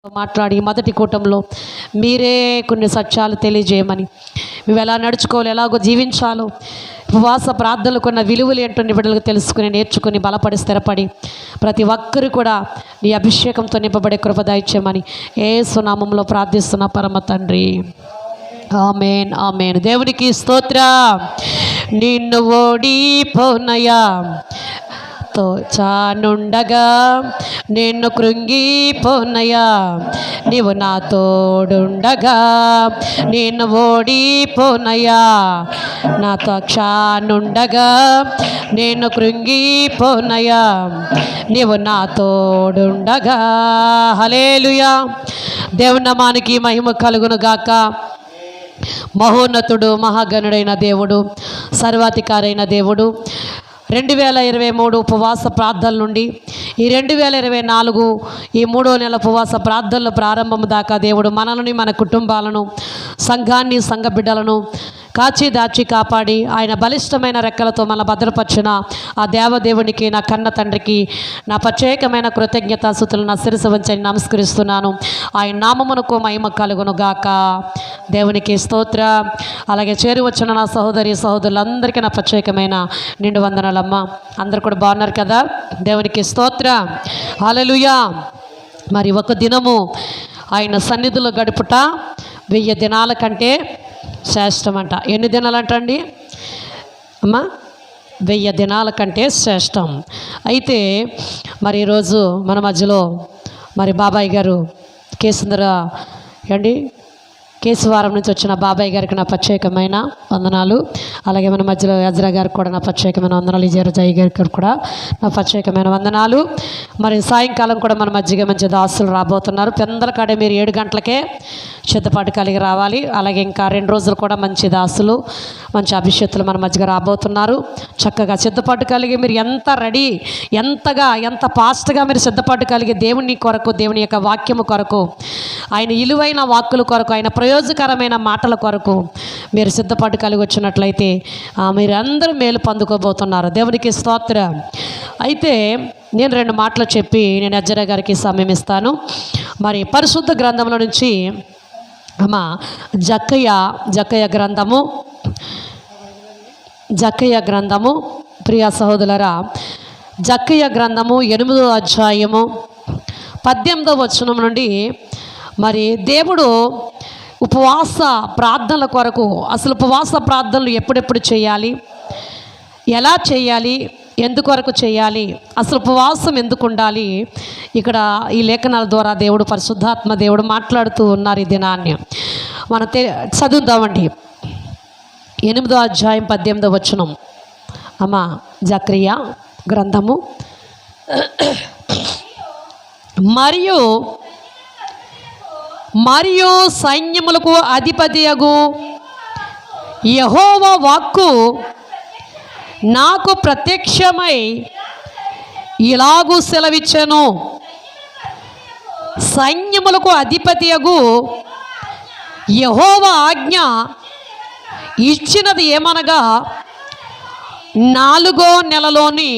మాట్లాడి మొదటి కూటంలో మీరే కొన్ని సత్యాలు తెలియజేయమని, మేము ఎలా నడుచుకోవాలి, ఎలాగో జీవించాలో, ఉపవాస ప్రార్థనలు కొన్న విలువలు ఏంటో బిడ్డలకు తెలుసుకుని నేర్చుకుని బలపడి స్థిరపడి ప్రతి ఒక్కరు కూడా నీ అభిషేకంతో నింపబడే కృప దయచేయమని యేసు నామములో ప్రార్థిస్తున్న పరమ తండ్రి, ఆమేన్ ఆమేన్. దేవునికి స్తోత్రం. నిన్ను ఓడిపోనయా చానుండగా నిన్ను కృంగిపోనయా, నీవు నా తోడుండగా నిన్ను ఓడిపోనయా, నాతో చానుండగా నేను కృంగిపోనయా, నీవు నా తోడుండగా. హల్లెలూయా. దేవుని నామానికి మహిమ కలుగును గాక. మహోన్నతుడు, మహాగణుడైన దేవుడు, సర్వాధికారైన దేవుడు 2023 ఉపవాస ప్రార్థనల నుండి ఈ 2024 ఈ 3వ నెల ఉపవాస ప్రార్థనల ప్రారంభం దాకా దేవుడు మనల్ని, మన కుటుంబాలను, సంఘాన్ని, సంఘ బిడ్డలను కాచి దాచి కాపాడి ఆయన బలిష్టమైన రెక్కలతో మన భద్రపరిచిన ఆ దేవదేవునికి, నా కన్న తండ్రికి నా ప్రత్యేకమైన కృతజ్ఞతాస్తుతులు నా శిరస్సు వంచి నమస్కరిస్తున్నాను. ఆయన నామమునకు మహిమ కలుగును గాక. దేవునికి స్తోత్ర. అలాగే చేరి వచ్చిన నా సహోదరి సహోదరులందరికీ నా ప్రత్యేకమైన నిండు వందనాలమ్మ. అందరు కూడా బాగున్నారు కదా? దేవునికి స్తోత్ర. హల్లెలూయా. మరి ఒక దినము ఆయన సన్నిధిలో గడుపుట 1000 దినాల కంటే శ్రేష్టం అంట. ఎన్ని దినాలు అంటండి అమ్మా? 1000 దినాల కంటే శ్రేష్టం. అయితే మరి ఈరోజు మన మధ్యలో మరి బాబాయ్ గారు కేసుందర అండి, కేశవారం నుంచి వచ్చిన బాబాయ్ గారికి నా ప్రత్యేకమైన వందనాలు. అలాగే మన మధ్యలో యజ్రా గారికి కూడా నా ప్రత్యేకమైన వందనాలు. జయ గారికి కూడా నా ప్రత్యేకమైన వందనాలు. మరి సాయంకాలం కూడా మన మధ్యగా మంచి దాసులు రాబోతున్నారు. పెందల కాడే మీరు 7 గంటలకే సిద్ధపాటు కలిగి రావాలి. అలాగే ఇంకా 2 రోజులు కూడా మంచి దాసులు, మంచి అభిషేక్తులు మన మధ్యగా రాబోతున్నారు. చక్కగా సిద్ధపాటు కలిగి మీరు ఎంత ఫాస్ట్గా మీరు సిద్ధపాటు కలిగి దేవుని కొరకు, దేవుని యొక్క వాక్యము కొరకు, ఆయన ఇలువైన వాక్కుల కొరకు, ఆయన ప్రయోజకరమైన మాటల కొరకు మీరు సిద్ధపాటు కలిగి వచ్చినట్లయితే మీరందరూ మేలు పొందుకోబోతున్నారు. దేవునికి స్తోత్రం. అయితే నేను 2 మాటలు చెప్పి నేను అజ్జర గారికి సమయం ఇస్తాను. మరి పరిశుద్ధ గ్రంథంలో నుంచి అమ్మా జక్కయ్య గ్రంథము ప్రియ సహోదరులారా, జక్కయ్య గ్రంథము 8వ అధ్యాయము 18వ వచనం నుండి మరి దేవుడు ఉపవాస ప్రార్థనల కొరకు, అసలు ఉపవాస ప్రార్థనలు ఎప్పుడెప్పుడు చేయాలి, ఎలా చేయాలి, ఎందుకొరకు చేయాలి, అసలు ఉపవాసం ఎందుకు ఉండాలి, ఇక్కడ ఈ లేఖనాల ద్వారా దేవుడు, పరిశుద్ధాత్మ దేవుడు మాట్లాడుతూ ఉన్నారు. ఈ దినాన్ని మనం చదువుదామండి. 8వ అధ్యాయం 18వ వచనం అమ్మా. జక్కయ్య గ్రంథము. మరియు సైన్యములకు అధిపతియగు యెహోవా వాక్కు నాకు ప్రత్యక్షమై ఇలాగూ సెలవిచ్చెను. సైన్యములకు అధిపతియగు యెహోవా ఆజ్ఞ ఇచ్చినది ఏమనగా, 4వ నెలలోని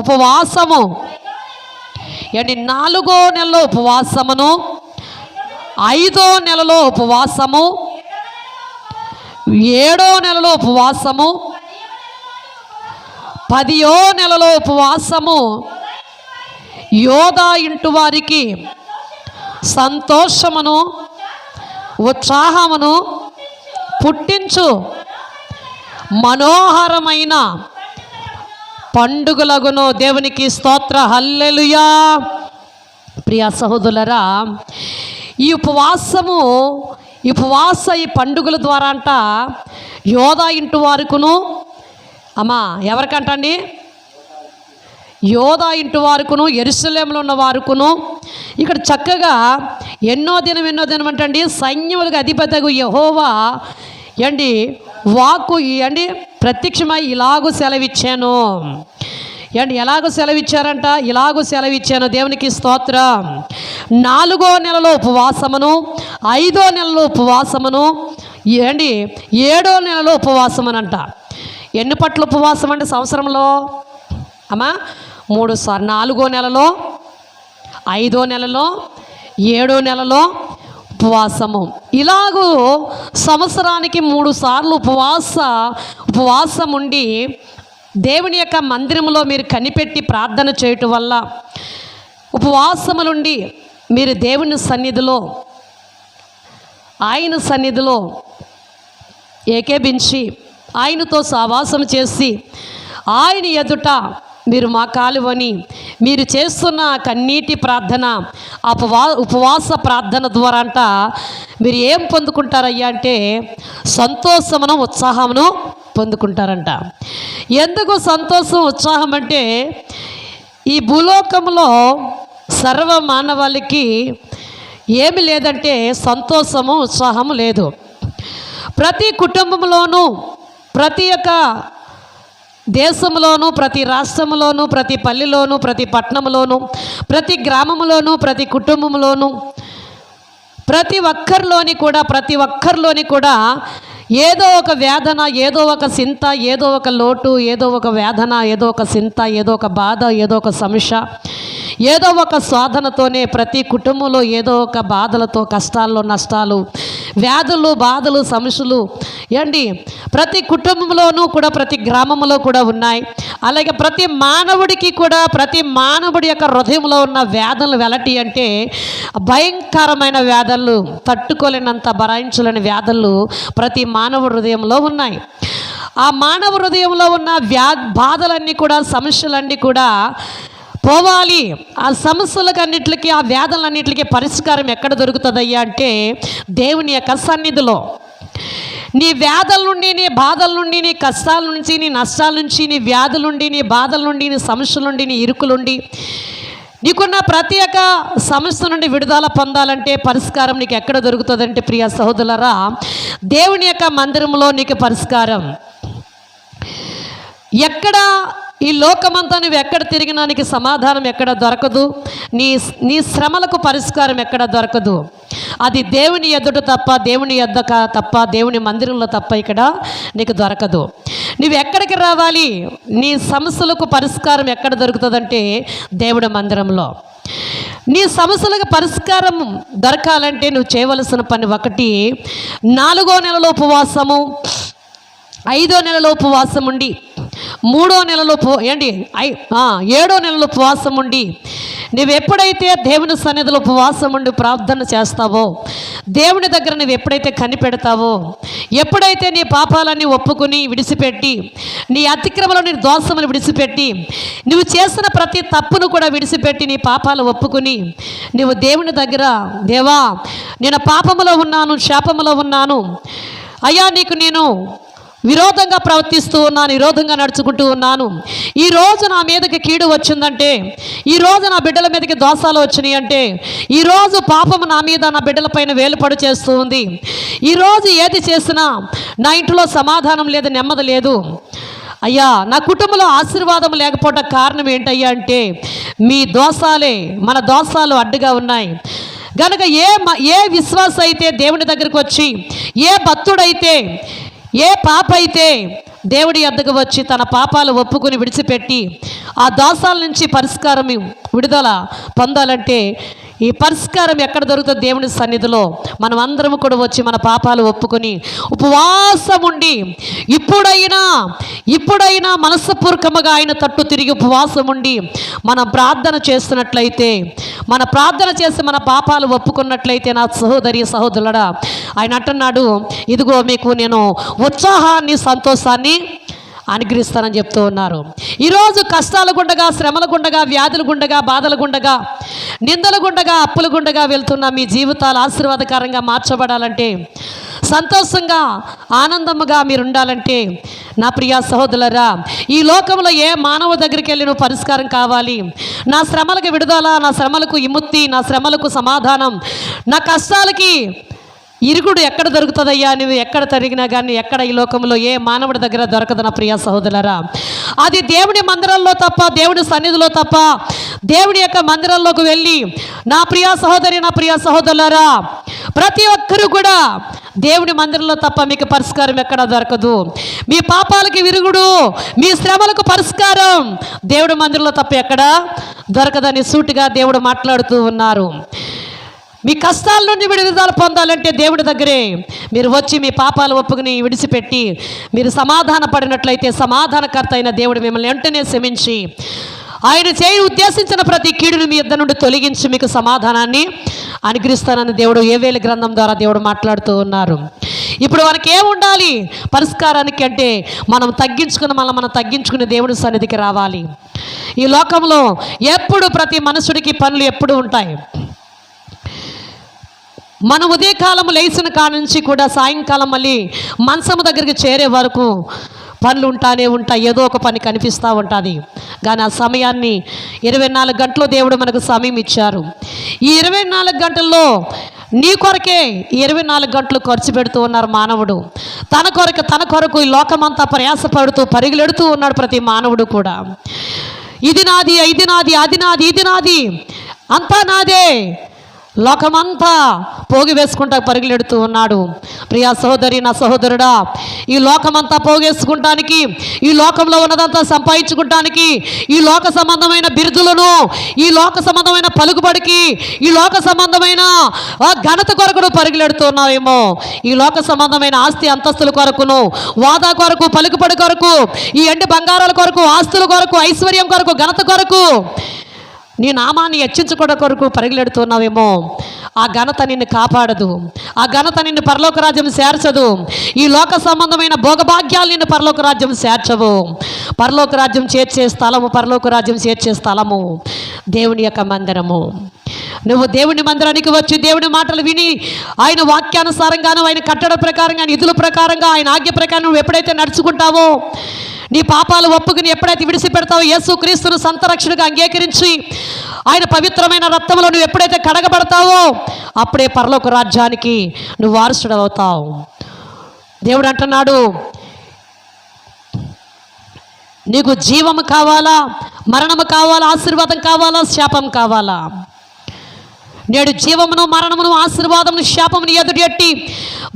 ఉపవాసము, 4వ నెలలో ఉపవాసమును, 5వ నెలలో ఉపవాసము, 7వ నెలలో ఉపవాసము, 10వ నెలలో ఉపవాసము యోధా ఇంటి వారికి సంతోషమును ఉత్సాహమును పుట్టించు మనోహరమైన పండుగలగును. దేవునికి స్తోత్ర. హల్లెలూయా. ప్రియ సహోదరులారా, ఈ పండుగల ద్వారా అంట యోధా ఇంటి వారుకును, అమ్మా ఎవరికంటండి? యోధా ఇంటి వారుకును, యెరూషలేములో ఉన్న వారుకును, ఇక్కడ చక్కగా ఎన్నో దినం అంటండి సైన్యములకు అధిపతియగు యెహోవా వాక్కు ప్రత్యక్షమై ఇలాగూ సెలవిచ్చాను. ఎలాగో సెలవిచ్చారంట? ఇలాగూ సెలవిచ్చాను. దేవునికి స్తోత్రం. 4వ నెలలో ఉపవాసమును, 5వ నెలలో ఉపవాసమును, 7వ నెలలో ఉపవాసమునంట. ఎన్ని పట్ల ఉపవాసం అంటే సంవత్సరంలో అమ్మా? 3 సార్లు. 4వ నెలలో, 5వ నెలలో, 7వ నెలలో ఉపవాసము. ఇలాగూ సంవత్సరానికి 3 సార్లు ఉపవాసం ఉండి దేవుని యొక్క మందిరంలో మీరు కనిపెట్టి ప్రార్థన చేయటం వల్ల, ఉపవాసములుండి మీరు దేవుని సన్నిధిలో, ఆయన సన్నిధిలో ఏకేభించి ఆయనతో సహవాసం చేసి ఆయన ఎదుట మీరు మా కాలువని మీరు చేస్తున్న కన్నీటి ప్రార్థన, ఉపవాస ప్రార్థన ద్వారా అంట మీరు ఏం పొందుకుంటారయ్యా అంటే సంతోషమును ఉత్సాహమును పొందుకుంటారంట. ఎందుకు సంతోషం ఉత్సాహం అంటే ఈ భూలోకంలో సర్వ మానవాళికి ఏమి లేదంటే సంతోషము ఉత్సాహము లేదు. ప్రతి కుటుంబంలోనూ, ప్రతి ఒక్క దేశంలోనూ, ప్రతి రాష్ట్రంలోనూ, ప్రతి పల్లెలోనూ, ప్రతి పట్టణంలోనూ, ప్రతి గ్రామంలోనూ, ప్రతి కుటుంబంలోనూ, ప్రతి ఒక్కరిలోని కూడా ఏదో ఒక వేదన, ఏదో ఒక చింత, ఏదో ఒక లోటు, ఏదో ఒక వేదన, ఏదో ఒక చింత, ఏదో ఒక బాధ, ఏదో ఒక సమస్య, ఏదో ఒక శోధనతోనే ప్రతి కుటుంబంలో ఏదో ఒక బాధలతో, కష్టాల్లో, నష్టాలు, వ్యాధులు, బాధలు, సమస్యలు ప్రతి కుటుంబంలోనూ కూడా, ప్రతి గ్రామంలో కూడా ఉన్నాయి. అలాగే ప్రతి మానవుడికి కూడా, ప్రతి మానవుడి యొక్క హృదయంలో ఉన్న వ్యాధులు వెలటి అంటే భయంకరమైన వ్యాధులు, తట్టుకోలేనంత భరాయించలేని వ్యాధులు ప్రతి మానవ హృదయంలో ఉన్నాయి. ఆ మానవ హృదయంలో ఉన్న బాధలన్నీ కూడా, సమస్యలన్నీ కూడా పోవాలి. ఆ సమస్యలకన్నిటికీ, ఆ వ్యాధులన్నిటికీ పరిష్కారం ఎక్కడ దొరుకుతుందయ్యా అంటే దేవుని యొక్క సన్నిధిలో. నీ వ్యాధుల నుండి, నీ బాధల నుండి, నీ కష్టాల నుంచి, నీ నష్టాల నుంచి, నీ వ్యాధుల నుండి, నీ బాధల నుండి, నీ సమస్యల నుండి, నీ ఇరుకుల నుండి, నీకున్న ప్రతి ఒక్క సమస్య నుండి విడుదల పొందాలంటే పరిష్కారం నీకు ఎక్కడ దొరుకుతుందంటే ప్రియ సహోదరులారా, దేవుని యొక్క మందిరంలో నీకు పరిష్కారం. ఎక్కడ ఈ లోకమంతా నువ్వు ఎక్కడ తిరిగినా నీకు సమాధానం ఎక్కడ దొరకదు. నీ శ్రమలకు పరిష్కారం ఎక్కడ దొరకదు. అది దేవుని ఎదుట తప్ప, దేవుని ఎద్దక తప్ప, దేవుని మందిరంలో తప్ప ఇక్కడ నీకు దొరకదు. నువ్వు ఎక్కడికి రావాలి? నీ సమస్యలకు పరిష్కారం ఎక్కడ దొరుకుతుందంటే దేవుడి మందిరంలో. నీ సమస్యలకు పరిష్కారం దొరకాలంటే నువ్వు చేయవలసిన పని ఒకటి, 4వ నెలలో ఉపవాసము, 5వ నెలలో ఉపవాసం ఉండి, 3వ నెలలో 7వ నెలలో ఉపవాసం ఉండి, నువ్వు ఎప్పుడైతే దేవుని సన్నిధిలో ఉపవాసం ఉండి ప్రార్థన చేస్తావో, దేవుని దగ్గర నువ్వు ఎప్పుడైతే కనిపెడతావో, ఎప్పుడైతే నీ పాపాలన్నీ ఒప్పుకుని విడిచిపెట్టి, నీ అతిక్రమలో నీ దోషములు విడిచిపెట్టి, నువ్వు చేసిన ప్రతి తప్పును కూడా విడిచిపెట్టి, నీ పాపాలు ఒప్పుకుని నువ్వు దేవుని దగ్గర, దేవా నేను పాపములో ఉన్నాను, శాపములో ఉన్నాను అయ్యా, నీకు నేను విరోధంగా ప్రవర్తిస్తూ ఉన్నాను, విరోధంగా నడుచుకుంటూ ఉన్నాను, ఈరోజు నా మీదకి కీడు వచ్చిందంటే, ఈరోజు నా బిడ్డల మీదకి దోషాలు వచ్చినాయి అంటే, ఈరోజు పాపము నా మీద, నా బిడ్డల పైన వేలుపడు చేస్తూ ఉంది, ఈరోజు ఏది చేసినా నా ఇంట్లో సమాధానం లేదు, నెమ్మది లేదు అయ్యా, నా కుటుంబంలో ఆశీర్వాదం లేకపోవడం కారణం ఏంటయ్యా అంటే మీ దోషాలే, మన దోషాలు అడ్డుగా ఉన్నాయి గనుక ఏ విశ్వాస అయితే దేవుని దగ్గరికి వచ్చి, ఏ భక్తుడైతే, ఏ పాప అయితే దేవుడి యొద్దకు వచ్చి తన పాపాలు ఒప్పుకుని విడిచిపెట్టి ఆ దోషాల నుంచి పరిష్కారం, విడుదల పొందాలంటే ఈ పరిష్కారం ఎక్కడ దొరుకుతుంది? దేవుని సన్నిధిలో. మనం అందరం కూడా వచ్చి మన పాపాలు ఒప్పుకొని ఉపవాసం ఉండి, ఇప్పుడైనా మనస్సుపూర్వకముగా ఆయన తట్టు తిరిగి ఉపవాసం ఉండి మనం ప్రార్థన చేస్తున్నట్లయితే, మన ప్రార్థన చేసి మన పాపాలు ఒప్పుకున్నట్లయితే, నా సహోదరి సహోదరుడా, ఆయన అంటున్నాడు, ఇదిగో మీకు నేను ఉత్సాహాన్ని, సంతోషాన్ని అనుగ్రహిస్తానని చెప్తూ ఉన్నారు. ఈరోజు కష్టాల గుండగా, శ్రమల గుండగా, వ్యాధుల గుండగా, బాధల గుండగా, నిందల గుండగా, అప్పుల గుండగా వెళ్తున్న మీ జీవితాలు ఆశీర్వాదకరంగా మార్చబడాలంటే, సంతోషంగా, ఆనందముగా మీరు ఉండాలంటే, నా ప్రియ సహోదరులారా, ఈ లోకంలో ఏ మానవ దగ్గరికి వెళ్ళి నువ్వు పరిష్కారం కావాలి, నా శ్రమలకు విడుదల, నా శ్రమలకు విముక్తి, నా శ్రమలకు సమాధానం, నా కష్టాలకి ఇరుగుడు ఎక్కడ దొరుకుతుందయ్యా? నువ్వు ఎక్కడ తరిగినా కానీ ఎక్కడ ఈ లోకంలో ఏ మానవుడి దగ్గర దొరకదు నా ప్రియ సహోదరులారా. అది దేవుని మందిరంలో తప్ప, దేవుని సన్నిధిలో తప్ప, దేవుని యొక్క మందిరంలోకి వెళ్ళి, నా ప్రియ సహోదరి, నా ప్రియ సహోదరులారా, ప్రతి ఒక్కరూ కూడా దేవుని మందిరంలో తప్ప మీకు పరిష్కారం ఎక్కడ దొరకదు. మీ పాపాలకి విరుగుడు, మీ శ్రమలకు పరిష్కారం దేవుడి మందిరంలో తప్ప ఎక్కడ దొరకదని సూటిగా దేవుడు మాట్లాడుతూ ఉన్నారు. మీ కష్టాల నుండి విడుదల పొందాలంటే దేవుడి దగ్గరే మీరు వచ్చి మీ పాపాలు ఒప్పుకుని విడిచిపెట్టి మీరు సమాధాన పడినట్లయితే సమాధానకర్త అయిన దేవుడు మిమ్మల్ని వెంటనే క్షమించి ఆయన చేయి ఉద్దేశించిన ప్రతి కీడును మీ ఇద్దరు నుండి తొలగించి మీకు సమాధానాన్ని అనుగ్రహిస్తానని దేవుడు యోవేలు గ్రంథం ద్వారా దేవుడు మాట్లాడుతూ ఉన్నారు. ఇప్పుడు మనకి ఏముండాలి పరిష్కారానికి అంటే మనం తగ్గించుకుని దేవుడి సన్నిధికి రావాలి. ఈ లోకంలో ఎప్పుడు ప్రతి మనుషుడికి పనులు ఎప్పుడు ఉంటాయి. మన ఉదయకాలం లేచిన కాడ నుంచి కూడా సాయంకాలం మళ్ళీ మంచం దగ్గరికి చేరే వరకు పనులు ఉంటానే ఉంటాయి. ఏదో ఒక పని కనిపిస్తూ ఉంటుంది. కానీ ఆ సమయాన్ని 24 గంటలు దేవుడు మనకు సమయం ఇచ్చారు. ఈ 24 గంటల్లో నీ కొరకే 24 గంటలు ఖర్చు పెడుతూ ఉన్నారు మానవుడు. తన కొరకు ఈ లోకమంతా ప్రయాసపడుతూ పరుగులెడుతూ ఉన్నాడు ప్రతి మానవుడు కూడా. ఇది నాది, ఇది నాది, అది నాది, ఇది నాది, అంతా నాదే, లోకమంతా పోగి వేసుకుంటా పరుగులెడుతూ ఉన్నాడు. ప్రియా సహోదరి, నా సహోదరుడా, ఈ లోకమంతా పోగేసుకుంటానికి, ఈ లోకంలో ఉన్నదంతా సంపాదించుకుంటానికి, ఈ లోక సంబంధమైన బిరుదులను, ఈ లోక సంబంధమైన పలుకుబడికి, ఈ లోక సంబంధమైన ఘనత కొరకును పరుగులెడుతున్నావేమో. ఈ లోక సంబంధమైన ఆస్తి అంతస్తుల కొరకును, వాదా కొరకు, పలుకుబడి కొరకు, ఈ ఎండి బంగారాల కొరకు, ఆస్తుల కొరకు, ఐశ్వర్యం కొరకు, ఘనత కొరకు, నీ నామాన్ని హెచ్చించుకోవడం కొరకు పరుగులెడుతున్నావేమో. ఆ ఘనత నిన్ను కాపాడదు. ఆ ఘనత నిన్ను పరలోక రాజ్యం చేర్చదు. ఈ లోక సంబంధమైన భోగభాగ్యాలు నిన్ను పరలోక రాజ్యం చేర్చవు. పరలోక రాజ్యం చేర్చే స్థలము దేవుని యొక్క మందిరము. నువ్వు దేవుని మందిరానికి వచ్చి దేవుని మాటలు విని ఆయన వాక్యానుసారంగాను, ఆయన కట్టడ ప్రకారంగా, నిధుల ప్రకారంగా, ఆయన ఆజ్ఞ ప్రకారం నువ్వు ఎప్పుడైతే నడుచుకుంటావో, నీ పాపాలు ఒప్పుకుని ఎప్పుడైతే విడిచిపెడతావో, యేసు క్రీస్తును సొంత రక్షణగా అంగీకరించి ఆయన పవిత్రమైన రక్తంలో నువ్వు ఎప్పుడైతే కడగబడతావో అప్పుడే పరలోక రాజ్యానికి నువ్వు వారసుడు అవుతావు. దేవుడు అంటున్నాడు, నీకు జీవము కావాలా, మరణము కావాలా, ఆశీర్వాదం కావాలా, శాపం కావాలా? నేడు జీవమును, మరణమును, ఆశీర్వాదమును, శాపమును ఎదుటి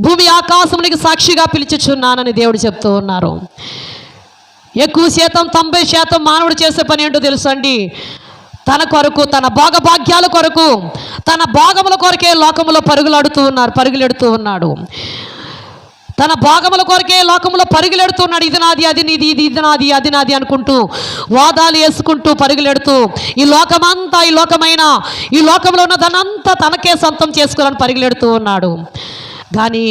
భూమి ఆకాశమునికి సాక్షిగా పిలిచుచున్నానని దేవుడు చెప్తూ ఉన్నారు. ఎక్కువ శాతం 90% మానవుడు చేసే పని ఏంటో తెలుసండి? తన కొరకు, తన భోగభాగ్యాల కొరకు, తన భోగముల కొరకే లోకములో పరుగులెడుతూ ఉన్నాడు. తన భోగముల కొరకే లోకంలో పరుగులెడుతున్నాడు. ఇది నాది, అది నీది, ఇది నాది, అది నాది అనుకుంటూ వాదాలు వేసుకుంటూ పరుగులెడుతూ ఈ లోకమంతా, ఈ లోకంలో ఉన్న దానంతా తనకే సొంతం చేసుకోవాలని పరుగులెడుతూ ఉన్నాడు. కానీ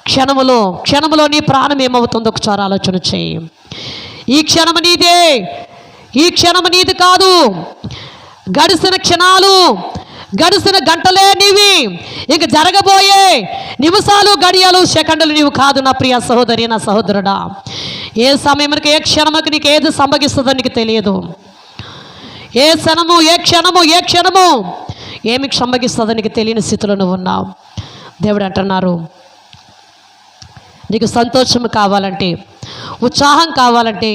క్షణములో నీ ప్రాణం ఏమవుతుందో ఒకసారి ఆలోచన చేయి. ఈ క్షణము నీదే, ఈ క్షణము నీది కాదు. గడిచిన క్షణాలు, గడిచిన గంటలే నీవి. ఇంక జరగబోయే నిమిషాలు, గడియలు, సెకండ్లు నీవు కాదు. నా ప్రియ సహోదరి, నా సహోదరుడా, ఏ సమయానికి, ఏ క్షణముకి నీకు ఏది సంభవిస్తుందో నీకు తెలియదు. ఏ క్షణము ఏమి సంభవిస్తుందో నీకు తెలియని స్థితిలో నువ్వు ఉన్నావు. దేవుడు అంటున్నారు, నీకు సంతోషం కావాలంటే, ఉత్సాహం కావాలంటే,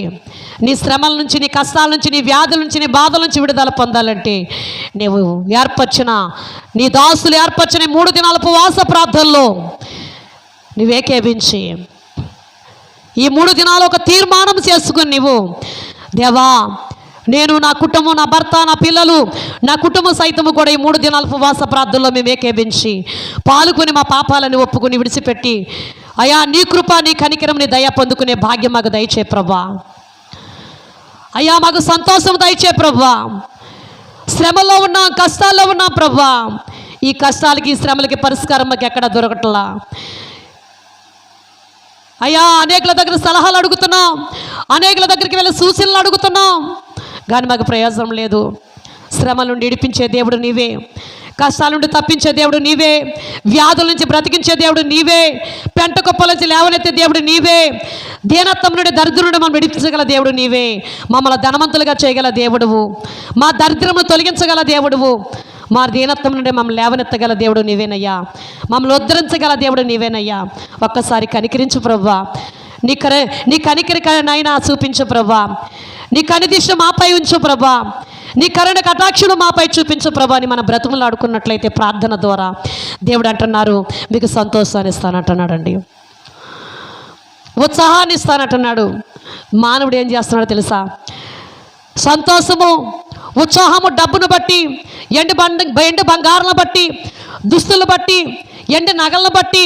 నీ శ్రమల నుంచి, నీ కష్టాల నుంచి, నీ వ్యాధుల నుంచి, నీ బాధల నుంచి విడుదల పొందాలంటే నీవు నీ దాసులు ఏర్పరిచిన 3 దినాల ఉపవాస ప్రార్థనలో నువ్వేకేభించి ఈ 3 దినాలు ఒక తీర్మానం చేసుకుని నీవు, దేవా, నేను, నా కుటుంబం, నా భర్త, నా పిల్లలు, నా కుటుంబం సైతము కూడా ఈ 3 దినాల ఉపవాస ప్రార్థనలో మేము ఏకేభించి పాల్గొని మా పాపాలను ఒప్పుకొని విడిచిపెట్టి, అయ్యా, నీ కృప, నీ కనికరం, నీ దయ పొందుకునే భాగ్యం మాకు దయచే ప్రభా. అయ్యా, మాకు సంతోషం దయచే ప్రభా. శ్రమలో ఉన్నాం, కష్టాల్లో ఉన్నాం ప్రభా. ఈ కష్టాలకి, ఈ శ్రమలకి పరిష్కారం మాకు ఎక్కడ దొరకట్లా. అయ్యా, అనేకుల దగ్గర సలహాలు అడుగుతున్నాం, అనేకుల దగ్గరికి వెళ్ళి సూచనలు అడుగుతున్నాం, కానీ మాకు ప్రయోజనం లేదు. శ్రమల నుండి విడిపించే దేవుడు నీవే, కష్టాల నుండి తప్పించే దేవుడు నీవే, వ్యాధుల నుంచి బ్రతికించే దేవుడు నీవే, పెంట కుప్పల నుంచి లేవనెత్తే దేవుడు నీవే, దీనత్వం నుండి దరిద్రం నుండి మనం విడిపించగల దేవుడు నీవే, మమ్మల్ని ధనవంతులుగా చేయగల దేవుడువు, మా దరిద్రము తొలగించగల దేవుడువు, మా దీనత్వం నుండి మమ్మల్ని లేవనెత్తగల దేవుడు నీవేనయ్యా, మమ్మల్ని ఉద్ధరించగల దేవుడు నీవేనయ్యా. ఒక్కసారి కనికరించు ప్రవ్వా. నీ కనికరికనైనా చూపించు ప్రభా. నీ కనిదిష్ట మాపై ఉంచు ప్రభా. నీ కరుణ కటాక్షను మాపై చూపించు ప్రభా అని మన బ్రతుకులు ఆడుకున్నట్లయితే ప్రార్థన ద్వారా దేవుడు అంటున్నారు, మీకు సంతోషాన్ని ఇస్తానంటున్నాడండి, ఉత్సాహాన్ని ఇస్తానంటున్నాడు. మానవుడు ఏం చేస్తున్నాడో తెలుసా? సంతోషము, ఉత్సాహము డబ్బును బట్టి, ఎండు బంగారాలను బట్టి, దుస్తులను బట్టి, ఎండు నగలను బట్టి,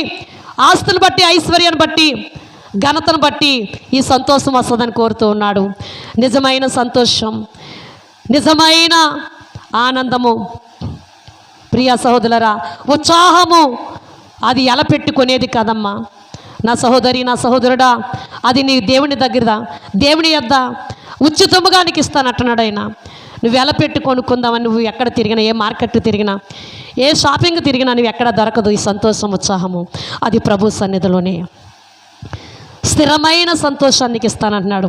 ఆస్తులను బట్టి, ఐశ్వర్యాన్ని బట్టి, ఘనతను బట్టి ఈ సంతోషం వస్తుందని కోరుతూ ఉన్నాడు. నిజమైన సంతోషం, నిజమైన ఆనందము ప్రియ సహోదరులారా, ఉత్సాహము అది ఎలా పెట్టుకునేది కదమ్మా నా సహోదరి, నా సహోదరుడా. అది నీ దేవుని దగ్గరదా, దేవుని యొద్ద ఉచితముగా నీకు ఇస్తానంటున్నాడు ఆయన. నువ్వు ఎలా పెట్టి కొనుక్కుందామని నువ్వు ఎక్కడ తిరిగినా, ఏ మార్కెట్ తిరిగినా, ఏ షాపింగ్ తిరిగినా నువ్వు ఎక్కడ దొరకదు ఈ సంతోషం, ఉత్సాహము. అది ప్రభు సన్నిధిలోనే స్థిరమైన సంతోషానికి ఇస్తానంటున్నాడు.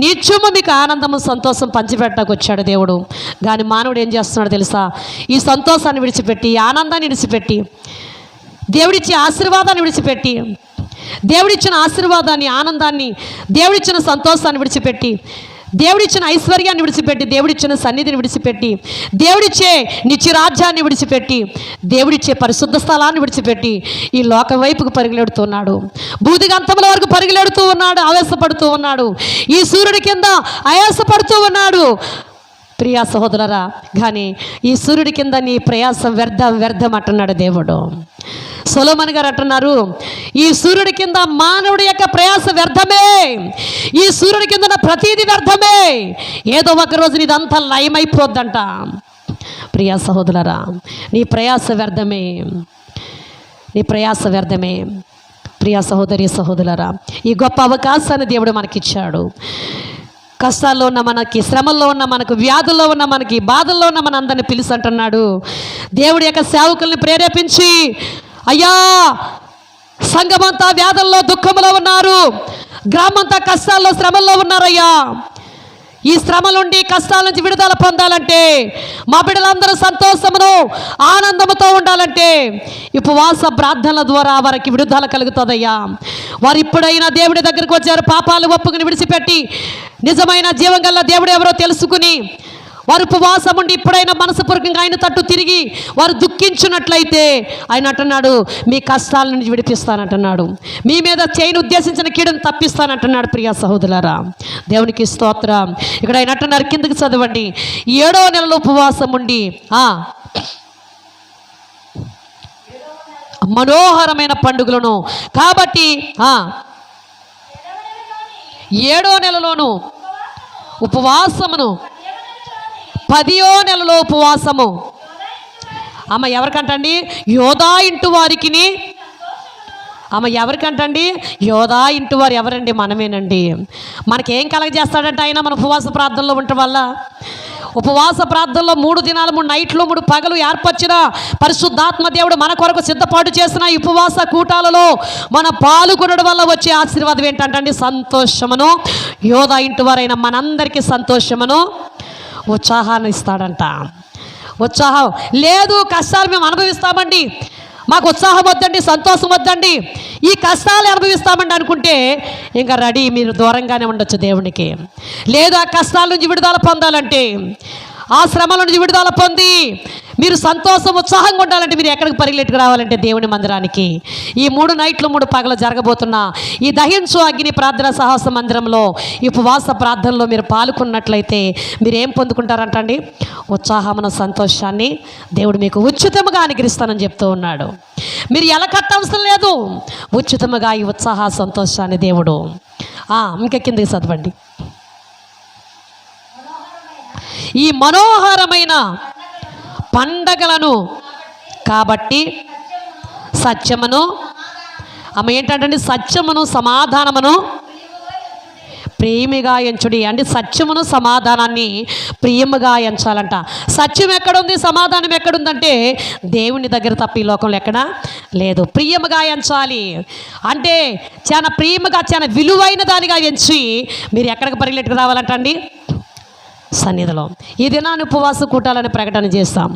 నిత్యము మీకు ఆనందము, సంతోషం పంచిపెట్టడానికి వచ్చాడు దేవుడు. కానీ మానవుడు ఏం చేస్తున్నాడు తెలుసా? ఈ సంతోషాన్ని విడిచిపెట్టి, ఈ ఆనందాన్ని విడిచిపెట్టి, దేవుడిచ్చే ఆశీర్వాదాన్ని విడిచిపెట్టి, దేవుడిచ్చిన ఆశీర్వాదాన్ని, ఆనందాన్ని, దేవుడిచ్చిన సంతోషాన్ని విడిచిపెట్టి, దేవుడిచ్చిన ఐశ్వర్యాన్ని విడిచిపెట్టి, దేవుడిచ్చిన సన్నిధిని విడిచిపెట్టి, దేవుడిచ్చే నిత్యరాజ్యాన్ని విడిచిపెట్టి, దేవుడిచ్చే పరిశుద్ధ స్థలాన్ని విడిచిపెట్టి ఈ లోకం వైపుకు పరుగులెడుతున్నాడు. బూదిగంతముల వరకు పరుగులెడుతూ ఉన్నాడు, ఆవేశపడుతూ ఉన్నాడు. ఈ సూర్యుడి కింద ఆయాసపడుతూ ఉన్నాడు ప్రియా సహోదరులారా. కానీ ఈ సూర్యుడి కింద నీ ప్రయాసం వ్యర్థం అంటున్నాడు దేవుడు. సొలొమోను గారు అంటున్నారు, ఈ సూర్యుడి కింద మానవుడి యొక్క ప్రయాస వ్యర్థమే, ఈ సూర్యుడి కింద ప్రతీది వ్యర్థమే, ఏదో ఒక రోజు ఇదంతా లయమైపోద్దంట. ప్రియా సహోదరులారా, నీ ప్రయాస వ్యర్థమే, నీ ప్రయాస వ్యర్థమే. ప్రియా సహోదరి సహోదరులారా, ఈ గొప్ప అవకాశాన్ని దేవుడు మనకిచ్చాడు. కష్టాల్లో ఉన్న మనకి, శ్రమల్లో ఉన్న మనకు, వ్యాధుల్లో ఉన్న మనకి, బాధల్లో ఉన్న మన అందరిని పిలిచి అంటున్నాడు, దేవుడి యొక్క సేవకుల్ని ప్రేరేపించి, అయ్యా సంఘమంతా వ్యాధుల్లో దుఃఖంలో ఉన్నారు, గ్రామంతా కష్టాల్లో శ్రమల్లో ఉన్నారయ్యా. ఈ శ్రమ నుండి, కష్టాల నుంచి విడుదల పొందాలంటే, మా బిడ్డలందరూ సంతోషమును ఆనందముతో ఉండాలంటే ఉపవాస ప్రార్థనల ద్వారా వారికి విడుదల కలుగుతుందయ్యా. వారు ఇప్పుడైనా దేవుడి దగ్గరికి వచ్చారు, పాపాలు ఒప్పుకుని విడిచిపెట్టి నిజమైన జీవం గల దేవుడు ఎవరో తెలుసుకుని వారు ఉపవాసం ఉండి ఇప్పుడైనా మనసుపూర్వకంగా ఆయన తట్టు తిరిగి వారు దుఃఖించున్నట్లయితే ఆయన అంటున్నాడు, మీ కష్టాల నుంచి విడిపిస్తానంటున్నాడు, మీ మీద చేయని ఉద్దేశించిన కీడును తప్పిస్తానంటున్నాడు. ప్రియా సహోదరులారా, దేవునికి స్తోత్రం. ఇక్కడ ఆయన అంటున్నారు, కిందకి చదవండి, 7వ నెలలో ఉపవాసం ఉండి మనోహరమైన పండుగలను కాబట్టి 7వ నెలలోను ఉపవాసమును, 10వ నెలలో ఉపవాసము. అమ్మ ఎవరికంటండి? యోధా ఇంటి వారికి. అమ్మ ఎవరికంటండి? యోధా ఇంటి వారు ఎవరండి? మనమేనండి. మనకేం కలగజేస్తాడంటే ఆయన మన ఉపవాస ప్రార్థనలో ఉండటం వల్ల, ఉపవాస ప్రార్థనలో 3 దినాలు 3 నైట్లు 3 పగలు ఏర్పరిచిన పరిశుద్ధాత్మ దేవుడు మన కొరకు సిద్ధపాటు చేసిన ఈ ఉపవాస కూటాలలో మన పాల్గొనడం వల్ల వచ్చే ఆశీర్వాదం ఏంటంటే సంతోషమును, యోధా ఇంటి వారైన మనందరికీ సంతోషమును, ఉత్సాహాన్ని ఇస్తాడంట. ఉత్సాహం లేదు, కష్టాలు మేము అనుభవిస్తామండి, మాకు ఉత్సాహం వద్దండి, సంతోషం వద్దండి, ఈ కష్టాలు అనుభవిస్తామండి అనుకుంటే ఇంకా రెడీ, మీరు దూరంగానే ఉండొచ్చు దేవునికి. లేదు, ఆ కష్టాల నుంచి విడుదల పొందాలంటే, ఆ శ్రమల నుంచి విడుదల పొంది మీరు సంతోషం, ఉత్సాహంగా ఉండాలంటే మీరు ఎక్కడికి పరిగెట్టుకు రావాలంటే దేవుని మందిరానికి. ఈ 3 నైట్లు 3 పగలు జరగబోతున్న ఈ దహించు అగ్ని ప్రార్థన సాహస మందిరంలో ఈ ఉపవాస ప్రార్థనలో మీరు పాల్గొన్నట్లయితే మీరు ఏం పొందుకుంటారంటండి? ఉత్సాహమున, సంతోషాన్ని దేవుడు మీకు ఉచితముగా అనుగ్రహిస్తానని చెప్తూ ఉన్నాడు. మీరు ఎలా కట్టవసరం లేదు, ఉచితముగా ఈ ఉత్సాహ సంతోషాన్ని దేవుడు. ఇంకా కిందకి చదవండి. ఈ మనోహరమైన పండగలను కాబట్టి సత్యమును, ఆమె ఏంటంటే సత్యమును సమాధానమును ప్రేమిగా ఎంచుడి. అంటే సత్యమును సమాధానాన్ని ప్రియముగా ఎంచాలంట. సత్యం ఎక్కడుంది, సమాధానం ఎక్కడుందంటే దేవుని దగ్గర తప్ప ఈ లోకంలో ఎక్కడా లేదు. ప్రియముగా ఎంచాలి అంటే చాలా ప్రియముగా, చాలా విలువైన దానిగా ఎంచి మీరు ఎక్కడికి పరిగెట్టుకు రావాలంటండి? సన్నిధిలో. ఈ దినాన్ని ఉపవాస కూటాలని ప్రకటన చేస్తాం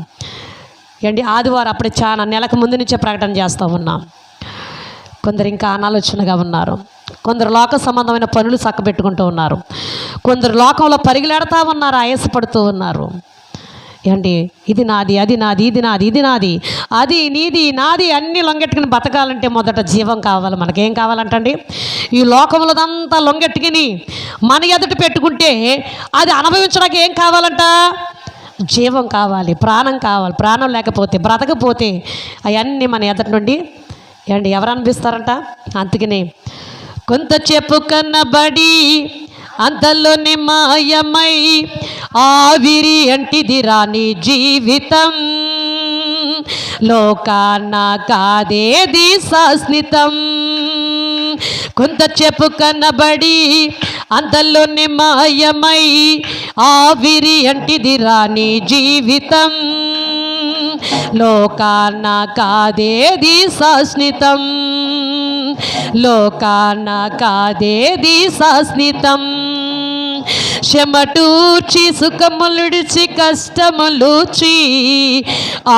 ఏంటి, ఆదివారం అప్పుడే చాలా నెలకు ముందు నుంచే ప్రకటన చేస్తూ ఉన్నాం. కొందరు ఇంకా అనాలోచనగా ఉన్నారు, కొందరు లోక సంబంధమైన పనులు చక్కబెట్టుకుంటూ ఉన్నారు, కొందరు లోకంలో పరిగెడతా ఉన్నారు, ఆయాసపడుతూ ఉన్నారు. ఏమండి ఇది నాది, అది నాది, ఇది నాది, ఇది నాది, అది నీది, నాది అన్నీ లొంగెట్టుకుని బతకాలంటే మొదట జీవం కావాలి. మనకేం కావాలంటండి? ఈ లోకంలోదంతా లొంగెట్టుకుని మన ఎదుట పెట్టుకుంటే అది అనుభవించడానికి ఏం కావాలంట? జీవం కావాలి, ప్రాణం కావాలి. ప్రాణం లేకపోతే, బ్రతకపోతే అవన్నీ మన ఎదుటి నుండి ఏమండి ఎవరు అనిపిస్తారంట? అందుకని కొంత చెప్పు కన్నబడి అంతలోనే మాయమై ఆవిరి అంటిది రాని జీవితం, లోకాన కాదేది శాశ్వతం. కొంత చెప్పు కన్నబడి అంతలోనే మాయమై ఆవిరి అంటిది రాని జీవితం, లోకాన కాదేది శాశ్వతం, లోకాన కాదేది శాశ్వతం. చెమటూర్చి సుఖములుడిచి కష్టములూచి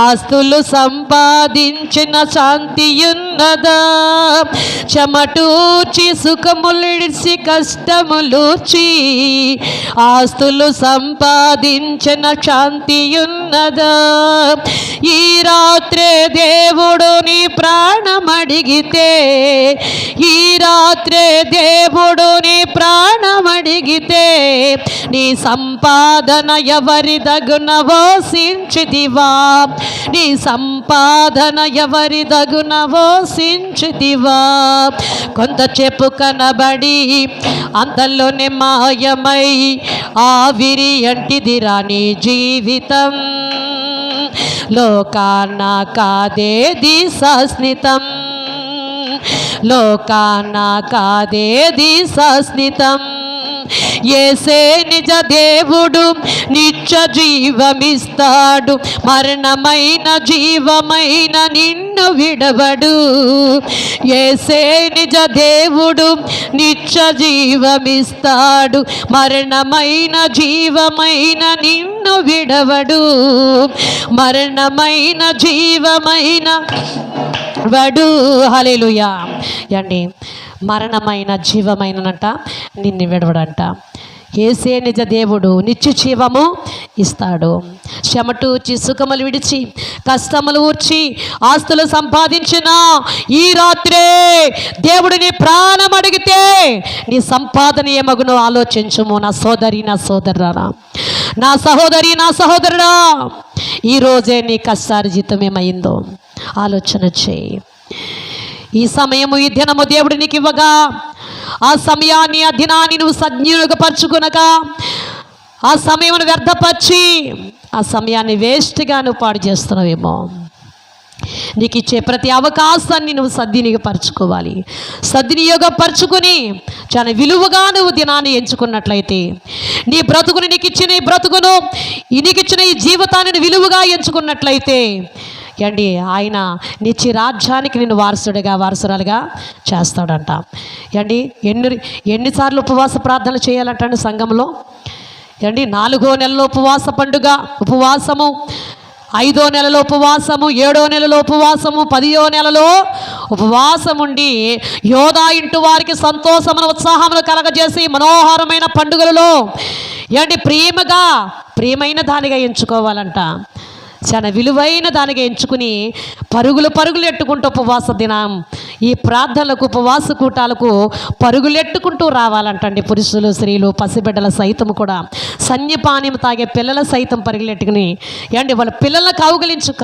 ఆస్తులు సంపాదించిన శాంతియున్నదా? చెమటూర్చి సుఖములుడిచి కష్టములూచి ఆస్తులు సంపాదించిన శాంతియున్నదా? ఈ రాత్రే దేవుడు నీ ప్రాణమడిగితే, ఈ రాత్రే దేవుడు నీ ప్రాణమడిగితే నీ సంపాదన ఎవరి దగున వోసించితివా? నీ సంపాదన ఎవరి దగున వోసించితివా? కొంత చెప్పు కనబడి అంతలోనే మాయమై ఆవిరి అంటిది రాని జీవితం, లోకాన కాదేది శాశ్వతం, లోకాన కాదేది శాశ్వతం. యేసే నిజ దేవుడు నిత్య జీవమిస్తాడు, మరణమైన జీవమైన నిన్ను విడవడు. యేసే నిజ దేవుడు నిత్య జీవమిస్తాడు, మరణమైన జీవమైన నిన్ను విడవడు, మరణమైన జీవమైన వడు. హల్లెలూయా. అండి మరణమైన జీవమైననంట నిన్ను విడవడంట. యేసే నిజ దేవుడు నిత్య జీవము ఇస్తాడు. చెమటూర్చి సుఖములు విడిచి కష్టములు ఊర్చి ఆస్తులు సంపాదించిన ఈ రాత్రే దేవుడు నీ ప్రాణం అడిగితే నీ సంపాదన ఏమగునో ఆలోచించుము. నా సోదరి, నా సోదరుడా, నా సహోదరి, నా సహోదరుడా, ఈరోజే నీ కష్టార్జితం ఏమైందో ఆలోచన చేయి. ఈ సమయము, ఈ దినము దేవుడు నీకు ఇవ్వగా ఆ సమయాన్ని, ఆ దినాన్ని నువ్వు సద్వినియోగపరచుకునక ఆ సమయమును వ్యర్థపరిచి ఆ సమయాన్ని వేస్ట్గా నువ్వు పాడు చేస్తున్నావేమో. నీకు ఇచ్చే ప్రతి అవకాశాన్ని నువ్వు సద్వినియోగపరచుకోవాలి. సద్వినియోగపరచుకొని చాలా విలువగా నువ్వు దినాన్ని ఎంచుకున్నట్లయితే, నీ బ్రతుకుని నీకు ఇచ్చిన ఈ బ్రతుకును, నీకు ఇచ్చిన ఈ జీవితాన్ని విలువగా ఎంచుకున్నట్లయితే అండి ఆయన నిత్య రాజ్యానికి నిన్ను వారసురాలుగా చేస్తాడంట. అండి ఎన్నిసార్లు ఉపవాస ప్రార్థనలు చేయాలంటండి సంఘంలో? అండి 4వ నెలలో ఉపవాస పండుగ ఉపవాసము, 5వ నెలలో ఉపవాసము, 7వ నెలలో ఉపవాసము, 10వ నెలలో ఉపవాసం ఉండి యోధా ఇంటి వారికి సంతోషమును ఉత్సాహమును కలగజేసి మనోహరమైన పండుగలలో ఏంటి ప్రియమైన దానిగా ఎంచుకోవాలంట. చాలా విలువైన దానిగా ఎంచుకుని పరుగులు ఎట్టుకుంటూ ఉపవాస దినం ఈ ప్రార్థనలకు, ఉపవాస కూటాలకు పరుగులెట్టుకుంటూ రావాలంటండి. పురుషులు, స్త్రీలు, పసిబిడ్డల సైతం కూడా, సన్యపానీయం తాగే పిల్లల సైతం పరుగులెట్టుకుని ఏంటి వాళ్ళ పిల్లల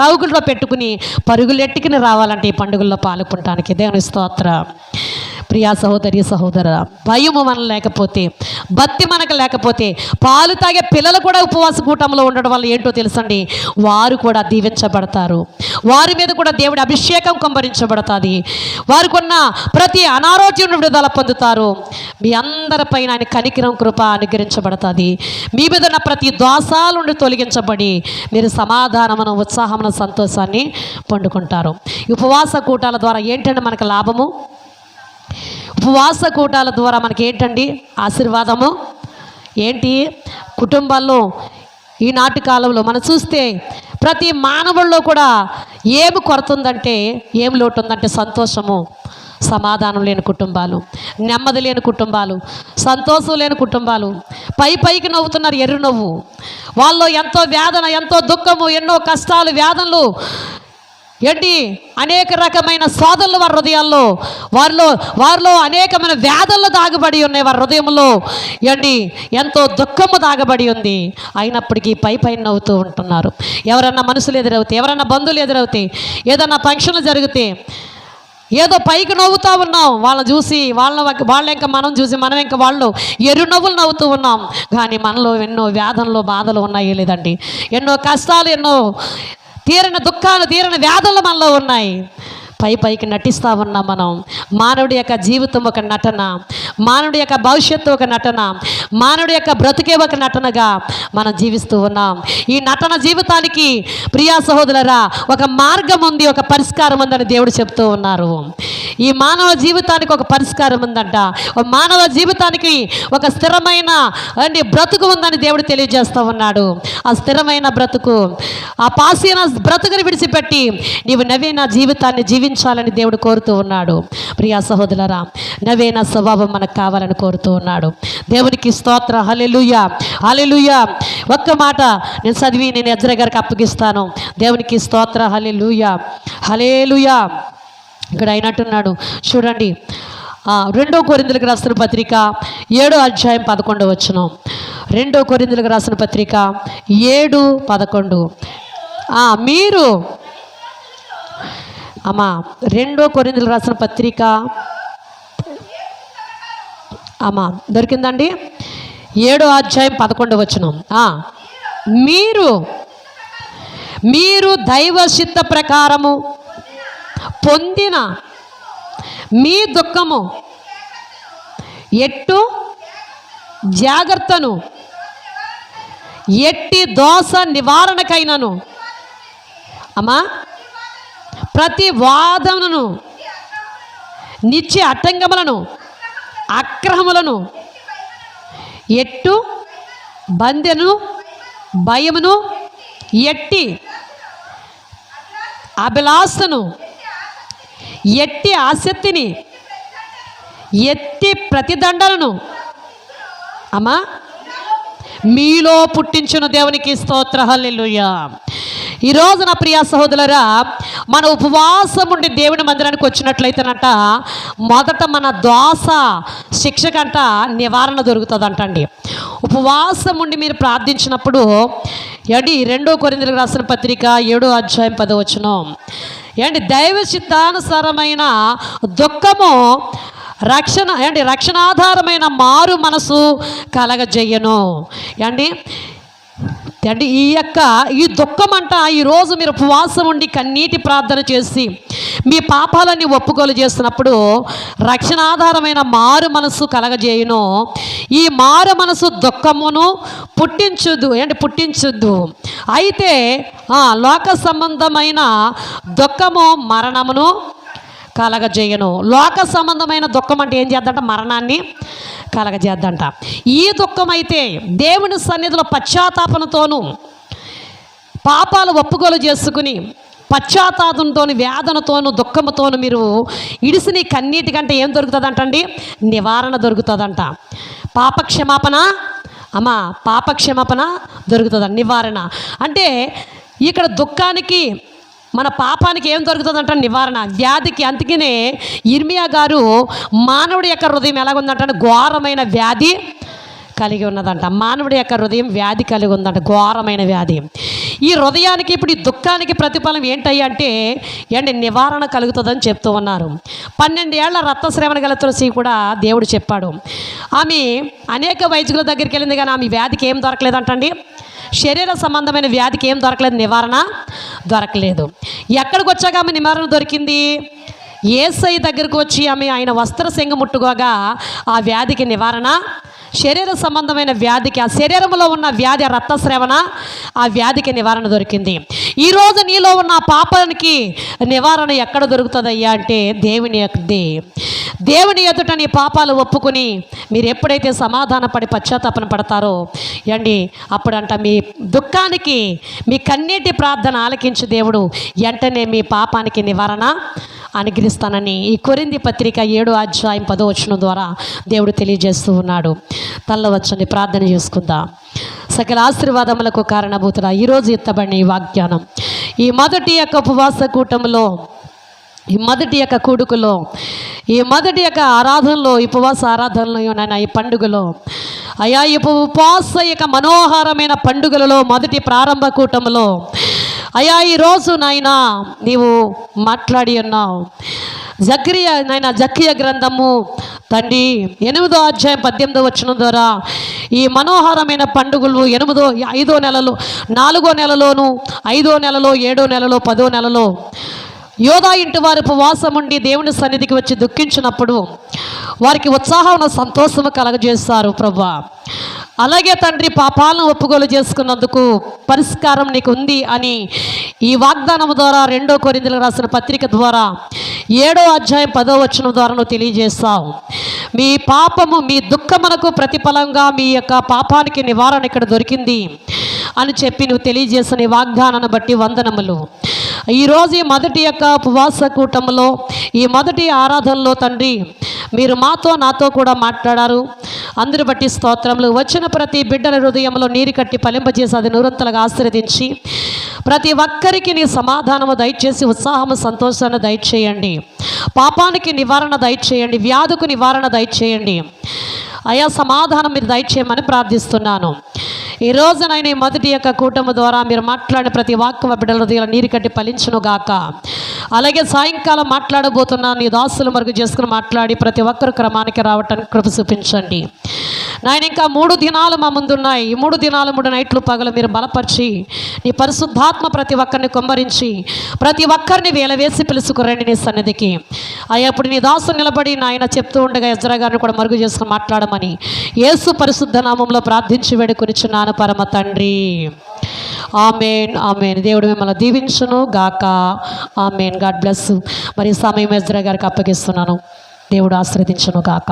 కౌగుల్లో పెట్టుకుని పరుగులెట్టుకుని రావాలంటే ఈ పండుగల్లో పాల్గొనడానికి. దేవుని స్తోత్రం. ప్రియా సహోదరి, సహోదర, భయము మనకు లేకపోతే, భక్తి మనకు లేకపోతే, పాలు తాగే పిల్లలు కూడా ఉపవాస కూటంలో ఉండడం వల్ల ఏంటో తెలుసండి, వారు కూడా దీవించబడతారు. వారి మీద కూడా దేవుడి అభిషేకం కుమ్మరించబడుతుంది. వారికి ఉన్న ప్రతి అనారోగ్యం విడుదల పొందుతారు. మీ అందరిపైన ఆయన కనికరం, కృప అనుగ్రహించబడుతుంది. మీ మీద ఉన్న ప్రతి దోషాల నుండి తొలగించబడి మీరు సమాధానమును, ఉత్సాహమును, సంతోషాన్ని పొందుకుంటారు. ఉపవాస కూటాల ద్వారా ఏంటంటే మనకు లాభము? ఉపవాస కూటాల ద్వారా మనకి ఏంటండి ఆశీర్వాదము? ఏంటి? కుటుంబాల్లో ఈనాటి కాలంలో మనం చూస్తే ప్రతి మానవుల్లో కూడా ఏమి కొరత ఉందంటే, ఏం లోటు ఉందంటే సంతోషము, సమాధానం లేని కుటుంబాలు, నెమ్మది లేని కుటుంబాలు, సంతోషం లేని కుటుంబాలు, పైకి నవ్వుతున్నారు ఎర్రి నవ్వు. వాళ్ళలో ఎంతో వేదన, ఎంతో దుఃఖము, ఎన్నో కష్టాలు, వేదనలు, ఏంటి అనేక రకమైన శోధనలు వారి హృదయాల్లో, వారిలో అనేకమైన వేదనలు దాగబడి ఉన్నాయి. వారి హృదయంలో ఏంటి ఎంతో దుఃఖము దాగబడి ఉంది. అయినప్పటికీ పై నవ్వుతూ ఉంటున్నారు. ఎవరన్నా మనుషులు ఎదురవుతే, ఎవరన్నా బంధువులు ఎదురవుతే, ఏదన్నా ఫంక్షన్లు జరిగితే ఏదో పైకి నవ్వుతూ ఉన్నాం. వాళ్ళని చూసి వాళ్ళ ఇంకా మనం చూసి మనం ఇంకా వాళ్ళు ఎరు నవ్వులు నవ్వుతూ ఉన్నాం. కానీ మనలో ఎన్నో వేదనలు, బాధలు ఉన్నాయి లేదండి. ఎన్నో కష్టాలు, ఎన్నో తీరని దుఃఖాలు, తీరని వేదనలు మనలో ఉన్నాయి. పైకి నటిస్తూ ఉన్నాం మనం. మానవుడి యొక్క జీవితం ఒక నటన, మానవుడి యొక్క భవిష్యత్తు ఒక నటన, మానవుడి యొక్క బ్రతుకే ఒక నటనగా మనం జీవిస్తూ ఉన్నాం. ఈ నటన జీవితానికి ప్రియా సహోదరులారా ఒక మార్గం ఉంది, ఒక పరిష్కారం ఉందని దేవుడు చెప్తూ ఉన్నారు. ఈ మానవ జీవితానికి ఒక పరిష్కారం ఉందంట. మానవ జీవితానికి ఒక స్థిరమైన బ్రతుకు ఉందని దేవుడు తెలియజేస్తూ ఉన్నాడు. ఆ స్థిరమైన బ్రతుకు, ఆ పాసిన బ్రతుకుని విడిచిపెట్టి నీవు నవీన జీవితాన్ని జీవించాలని దేవుడు కోరుతూ ఉన్నాడు. ప్రియా సహోదరులారా నవీన స్వభావం మనకు కావాలని కోరుతూ ఉన్నాడు. దేవునికి స్తోత్ర. హల్లెలూయా, హల్లెలూయా. ఒక్క మాట నేను చదివి నేను ఎజ్రా గారికి అప్పగిస్తాను. దేవునికి స్తోత్ర. హల్లెలూయా, హల్లెలూయా. ఇక్కడ అయినట్టున్నాడు చూడండి. 2 కొరింథీయులకు రాసిన పత్రిక 7వ అధ్యాయం 11వ వచనం. 2 కొరింథీయులకు రాసిన పత్రిక 7:11. మీరు 2 కొరింథీయులకు రాసిన పత్రిక దొరికిందండి. 7వ అధ్యాయం 11వ వచనం. మీరు దైవ చిత్త ప్రకారము పొందిన మీ దుఃఖము ఎట్టు జాగ్రత్తను ఎట్టి దోష నివారణకైనను ప్రతి వాదనను నిత్య అట్టంగములను అక్రమములను ఎట్టు బందెను భయమును ఎట్టి అభిలాషను ఎట్టి ఆసక్తిని ఎట్టి ప్రతిదండలను మీలో పుట్టించును. దేవునికి స్తోత్ర. హల్లెలూయా. ఈరోజు నా ప్రియ సహోదరులారా మన ఉపవాసం ఉండి దేవుని మందిరానికి వచ్చినట్లయితేనంట మొదట మన దోష శిక్షకంట నివారణ దొరుకుతుందంటండి. ఉపవాసం ఉండి మీరు ప్రార్థించినప్పుడు 2 కొరింథీయులకు రాసిన పత్రిక 7వ అధ్యాయం 10వ వచనం. దైవ చిత్తానుసారమైన దుఃఖము రక్షణాధారమైన మారు మనసు కలగజేయను. ఈ దుఃఖం అంట ఈరోజు మీరు ఉపవాసం ఉండి కన్నీటి ప్రార్థన చేసి మీ పాపాలన్నీ ఒప్పుకోలు చేస్తున్నప్పుడు రక్షణాధారమైన మారు మనసు కలగజేయును. ఈ మారు మనసు దుఃఖమును పుట్టించుద్దు. అయితే లోక సంబంధమైన దుఃఖము మరణమును కలగజేయను. లోక సంబంధమైన దుఃఖం అంటే ఏం చేద్దంట? మరణాన్ని కలగజేద్దంట. ఈ దుఃఖం అయితే దేవుని సన్నిధిలో పశ్చాత్తాపంతోనూ పాపాలు ఒప్పుకోలు చేసుకుని పశ్చాత్తాపంతో వేదనతోనూ దుఃఖముతోనూ మీరు ఇడిసిన కన్నీటి కంటే ఏం దొరుకుతుందంటండి? నివారణ దొరుకుతుందంట. పాపక్షమాపణ దొరుకుతుందంట. నివారణ అంటే ఇక్కడ దుఃఖానికి మన పాపానికి ఏం దొరుకుతుందంట? నివారణ. వ్యాధికి అందుకనే ఇర్మియా గారు మానవుడి యొక్క హృదయం ఎలాగుందంటే ఘోరమైన వ్యాధి కలిగి ఉన్నదంట. మానవుడి యొక్క హృదయం వ్యాధి కలిగి ఉందంట, ఘోరమైన వ్యాధి. ఈ హృదయానికి ఇప్పుడు ఈ దుఃఖానికి ప్రతిఫలం ఏంటయ్యా అంటే నివారణ కలుగుతుందని చెప్తూ ఉన్నారు. 12 ఏళ్ల రక్తస్రావణ గల తులసి కూడా దేవుడు చెప్పాడు. ఆమె అనేక వైద్యుల దగ్గరికి వెళ్ళింది కానీ ఆమె వ్యాధికి ఏం దొరకలేదంటండి. శరీర సంబంధమైన వ్యాధికి ఏం దొరకలేదు, నివారణ దొరకలేదు. ఎక్కడికి వచ్చాక ఆమె నివారణ దొరికింది? యేసయ్య దగ్గరకు వచ్చి ఆయన వస్త్ర సింగ ముట్టుకోగా ఆ వ్యాధికి నివారణ, శరీర సంబంధమైన వ్యాధికి, ఆ శరీరంలో ఉన్న వ్యాధి రక్తస్రావణ, ఆ వ్యాధికి నివారణ దొరికింది. ఈరోజు నీలో ఉన్న పాపానికి నివారణ ఎక్కడ దొరుకుతుందయ్యా అంటే దేవుని ఎదుట నీ పాపాలు ఒప్పుకొని మీరు ఎప్పుడైతే సమాధానపడి పశ్చాత్తాపన పడతారో అప్పుడంట మీ దుఃఖానికి, మీ కన్నీటి ప్రార్థన ఆలకించి దేవుడు వెంటనే మీ పాపానికి నివారణ అనుగ్రహిస్తానని ఈ కొరింథీ పత్రిక 7వ అధ్యాయం 10వ వచనం ద్వారా దేవుడు తెలియజేస్తూ ఉన్నాడు. తల్లవచ్చండి, ప్రార్థన చేసుకుందాం. సకల ఆశీర్వాదములకు కారణభూతుడా ఈరోజు ఎత్తబడిన ఈ వాగ్దానం, ఈ మొదటి యొక్క ఉపవాస కూటములో, ఈ మొదటి యొక్క కూడుకులో, ఈ మొదటి యొక్క ఆరాధనలో, ఉపవాస ఆరాధనలో నాయన, ఈ పండుగలో అయా, ఈ ఉపవాస యొక్క మనోహరమైన పండుగలలో మొదటి ప్రారంభ కూటములో అయా ఈరోజు నాయన నీవు మాట్లాడి ఉన్నావు. జక్కయ్య గ్రంథము తండ్రి 8వ అధ్యాయం 18వ వచనం ద్వారా ఈ మనోహరమైన పండుగలు 5వ నెలలో, 4వ నెలలోను, 5వ నెలలో, 7వ నెలలో, 10వ నెలలో యోధా ఇంటి వారి ఉపవాసం ఉండి దేవుని సన్నిధికి వచ్చి దుఃఖించినప్పుడు వారికి ఉత్సాహం, సంతోషము కలగజేస్తారు ప్రభువా. అలాగే తండ్రి, పాపాలను ఒప్పుకోలు చేసుకున్నందుకు పరిష్కారం నీకు ఉంది అని ఈ వాగ్దానం ద్వారా 2 కొరింథీయులకు రాసిన పత్రిక ద్వారా 7వ అధ్యాయం 10వ వచనం ద్వారా నువ్వు తెలియజేస్తావు. మీ పాపము, మీ దుఃఖమునకు ప్రతిఫలంగా మీ యొక్క పాపానికి నివారణ ఇక్కడ దొరికింది అని చెప్పి నువ్వు తెలియజేసిన ఈ వాగ్దానాన్ని బట్టి వందనములు. ఈరోజు ఈ మొదటి యొక్క ఉపవాస కూటములో, ఈ మొదటి ఆరాధనలో తండ్రి మీరు మాతో, నాతో కూడా మాట్లాడారు. అందరి బట్టి స్తోత్రములు. వచ్చిన ప్రతి బిడ్డల హృదయంలో నీరు కట్టి ఫలింపజేసి అది నూరంతలుగా ఆశీర్వదించి ప్రతి ఒక్కరికి నీ సమాధానము దయచేసి ఉత్సాహము, సంతోషాన్ని దయచేయండి. పాపానికి నివారణ దయచేయండి, వ్యాధుకు నివారణ దయచేయండి. అయా సమాధానం మీరు దయచేయమని ప్రార్థిస్తున్నాను. ఈ రోజునైనా ఈ మొదటి యొక్క కూటమి ద్వారా మీరు మాట్లాడిన ప్రతి వాక్య బిడ్డల హృదయాల నీరు కట్టి ఫలించును గాక. అలాగే సాయంకాలం మాట్లాడబోతున్నా నీ దాసులు మరుగు చేసుకుని మాట్లాడి ప్రతి ఒక్కరు క్రమానికి రావటానికి కృప చూపించండి నాయన. ఇంకా 3 దినాలు మా ముందున్నాయి. ఈ 3 దినాలు 3 నైట్లు పగలు మీరు బలపరిచి నీ పరిశుద్ధాత్మ ప్రతి ఒక్కరిని కుమ్మరించి ప్రతి ఒక్కరిని వేలవేసి పిలుచుకురండి నీ సన్నిధికి. అప్పుడు నీ దాసు నిలబడి నాయన చెప్తూ ఉండగా ఎజ్రా గారిని కూడా మరుగు చేసుకుని మాట్లాడమని యేసు పరిశుద్ధ నామంలో ప్రార్థించి వేడుకొనిచున్నాను పరమ తండ్రి. Amen, amen. దేవుడు మిమ్మల్ని దీవించును గాక. ఆమెన్. God bless. మరి సమయం ఎజ్రా గారికి అప్పగిస్తున్నాను. దేవుడు ఆశీర్వదించును గాక.